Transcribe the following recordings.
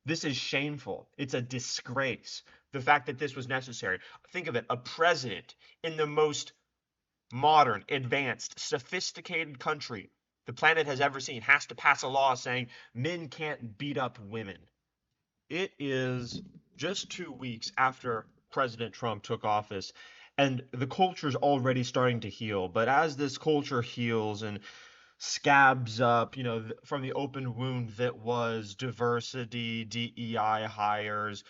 This is shameful. It's a disgrace. The fact that this was necessary. Think of it, a president in the most modern, advanced, sophisticated country the planet has ever seen has to pass a law saying men can't beat up women. It is just 2 weeks after President Trump took office, and the culture is already starting to heal. But as this culture heals and scabs up, from the open wound that was diversity, DEI hires,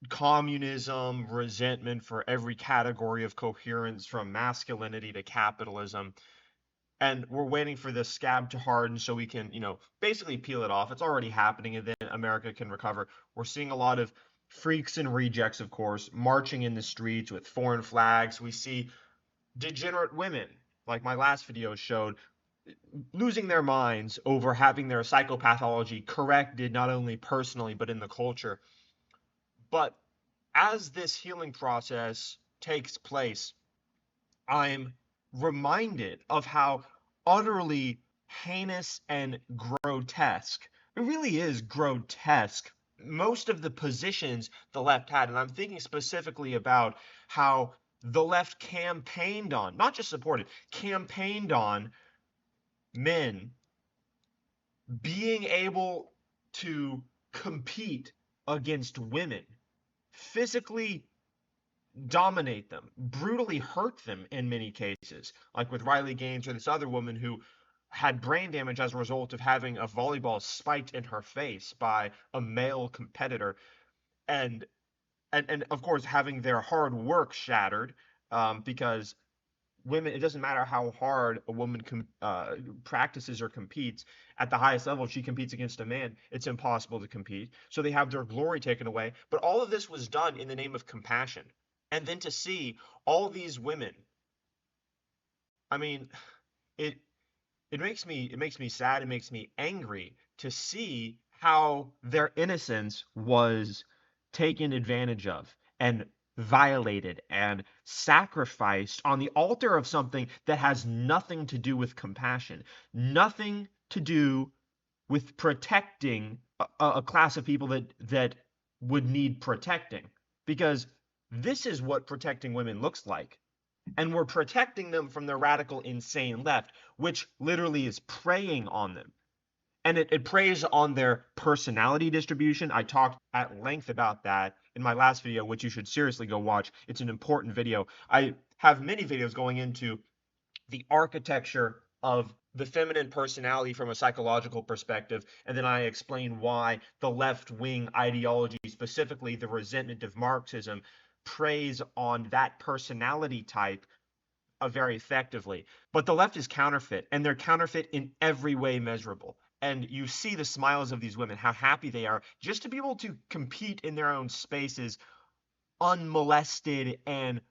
communism, resentment for every category of coherence from masculinity to capitalism. And we're waiting for this scab to harden so we can, basically peel it off. It's already happening, and then America can recover. We're seeing a lot of freaks and rejects, of course, marching in the streets with foreign flags. We see degenerate women, like my last video showed, losing their minds over having their psychopathology corrected, not only personally, but in the culture. But as this healing process takes place, I'm reminded of how utterly heinous and grotesque, it really is grotesque, most of the positions the left had. And I'm thinking specifically about how the left campaigned on, not just supported, campaigned on men being able to compete against women, physically dominate them, brutally hurt them in many cases, like with Riley Gaines or this other woman who had brain damage as a result of having a volleyball spiked in her face by a male competitor, and and of course having their hard work shattered, because women, it doesn't matter how hard a woman practices or competes at the highest level. If she competes against a man, it's impossible to compete, so they have their glory taken away. But all of this was done in the name of compassion. And then to see all these women, I mean, it it makes me sad, it makes me angry to see how their innocence was taken advantage of and violated and sacrificed on the altar of something that has nothing to do with compassion, nothing to do with protecting a class of people that would need protecting, because this is what protecting women looks like. And we're protecting them from the radical, insane left, which literally is preying on them. And it preys on their personality distribution. I talked at length about that in my last video, which you should seriously go watch. It's an important video. I have many videos going into the architecture of the feminine personality from a psychological perspective, and then I explain why the left wing ideology, specifically the resentment of Marxism, preys on that personality type very effectively. But the left is counterfeit, and they're counterfeit in every way measurable. And you see the smiles of these women, how happy they are just to be able to compete in their own spaces unmolested and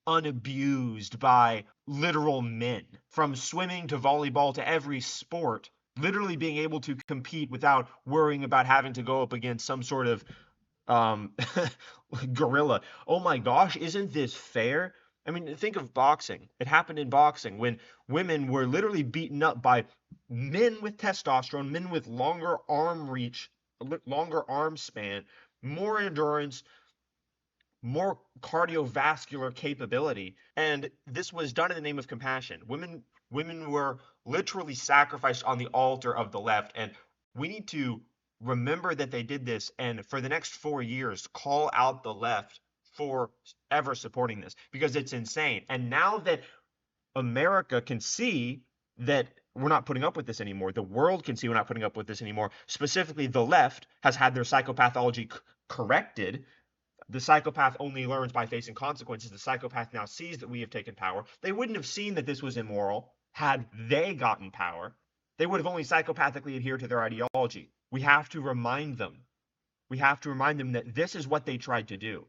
unabused by literal men. From swimming to volleyball to every sport, literally being able to compete without worrying about having to go up against some sort of um, gorilla. Oh my gosh, isn't this fair? I mean, think of boxing. It happened in boxing when women were literally beaten up by men with testosterone, men with longer arm reach, longer arm span, more endurance, more cardiovascular capability. And this was done in the name of compassion. Women were literally sacrificed on the altar of the left, and we need to remember that they did this, and for the next 4 years call out the left for ever supporting this, because it's insane. And now that America can see that we're not putting up with this anymore, the world can see we're not putting up with this anymore, specifically the left has had their psychopathology corrected. The psychopath only learns by facing consequences. The psychopath now sees that we have taken power. They wouldn't have seen that this was immoral had they gotten power. They would have only psychopathically adhered to their ideology. We have to remind them. We have to remind them that this is what they tried to do.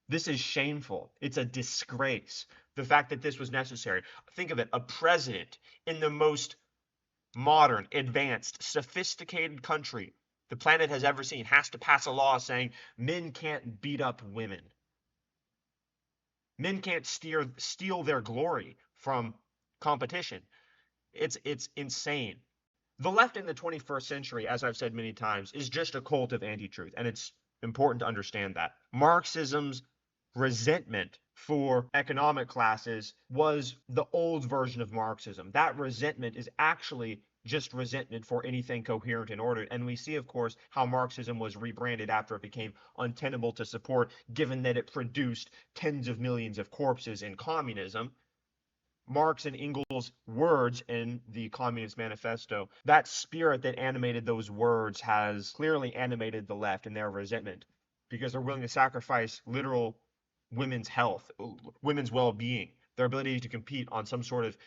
This is shameful. It's a disgrace. The fact that this was necessary. Think of it, a president in the most modern, advanced, sophisticated country the planet has ever seen has to pass a law saying men can't beat up women. Men can't steal their glory from competition. It's insane. The left in the 21st century, as I've said many times, is just a cult of anti-truth, and it's important to understand that. Marxism's resentment for economic classes was the old version of Marxism. That resentment is actually just resentment for anything coherent and ordered. And we see, of course, how Marxism was rebranded after it became untenable to support, given that it produced tens of millions of corpses in communism. Marx and Engels' words in the Communist Manifesto, that spirit that animated those words has clearly animated the left in their resentment because they're willing to sacrifice literal women's health, women's well being, their ability to compete on some sort of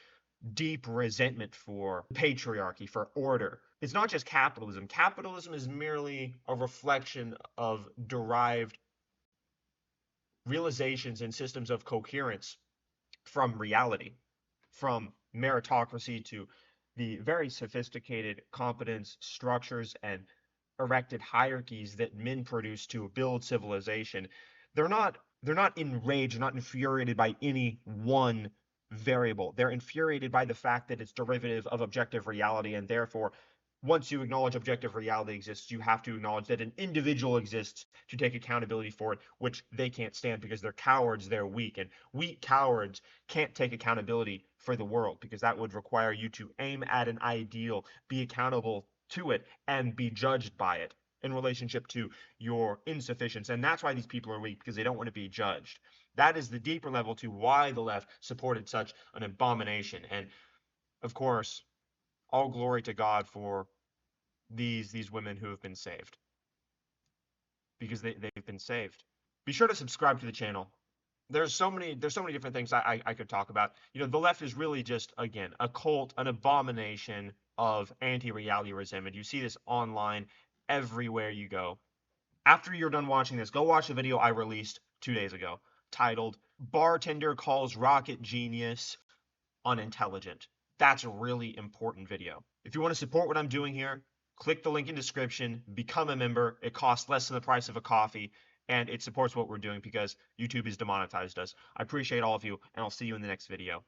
deep resentment for patriarchy, for order. It's not just capitalism. Capitalism is merely a reflection of derived realizations and systems of coherence from reality, from meritocracy to the very sophisticated competence structures and erected hierarchies that men produce to build civilization. They're not enraged, not infuriated by any one variable. They're infuriated by the fact that it's derivative of objective reality, and therefore once you acknowledge objective reality exists, you have to acknowledge that an individual exists to take accountability for it, which they can't stand because they're cowards, they're weak, and weak cowards can't take accountability for the world because that would require you to aim at an ideal, be accountable to it, and be judged by it in relationship to your insufficiency. And that's why these people are weak, because they don't want to be judged. That is the deeper level to why the left supported such an abomination. And of course, all glory to God for these women who have been saved, because they've been saved. Be sure to subscribe to the channel. There's so many different things I could talk about. The left is really just, again, a cult, an abomination of anti-reality resentment. You see this online everywhere you go. After you're done watching this, go watch the video I released 2 days ago titled "Bartender Calls Rocket Genius Unintelligent." That's a really important video. If you want to support what I'm doing here, click the link in description, become a member. It costs less than the price of a coffee, and it supports what we're doing because YouTube has demonetized us. I appreciate all of you, and I'll see you in the next video.